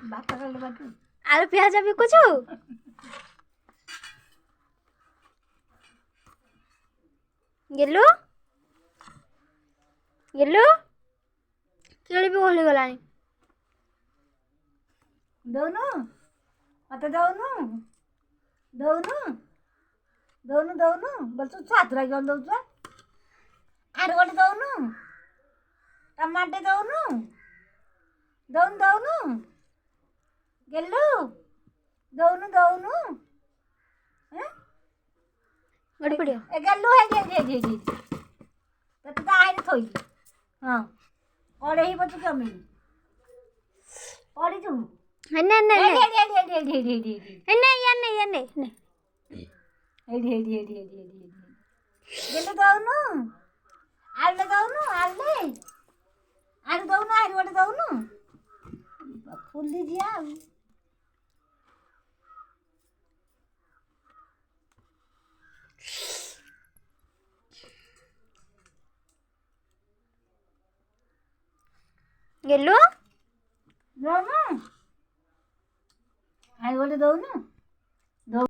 ଭାତ ଖାଇଲେ ବାଟୁ ଆଳୁ ପିଆଜ ବିକୁଛୁ ଗେଲୁ ଗେଲୁ କିଳି ବି ଗଳି ଗଲାଣି ଦଉନୁ ମତେ ଦଉନୁ ଦଉନୁ ଦଉନୁ ଦଉନୁ ବଲଛୁ ଛାତୁରା କ'ଣ ଦଉଛୁ ଆରୁ ଗୋଟେ ଦଉନୁ ଟମାଟେ ଦଉନୁ ଦଉନୁ ଦଉନୁ ଗେଲୁ ଦଉନୁ ଦଉନୁ ଗଡ଼ି ପଡ଼ିବ ଏ ଗେଲୁ ହେଇ ତତେ ତ ଆଇରେ ଥୋଇଲି ହଁ ପଳେଇ ପଛୁ କମିନି ପଡ଼ିଛୁ ହେନେ ନେ ନେ ଏଇଠି ହେନେ ୟାନେ ୟାନେ ନେ ଗେଲୁ ଦଉନୁ ଆଳୁ ଦଉନୁ ଆଳୁ ଦଉନୁ ଆଳୁ ଗୋଟେ ଦଉନୁ ଫୁଲି ଯିଆ ଆଉ ଗେଲୁ ଦଉନୁ ଆଳୁ ଗୋଟେ ଦଉନୁ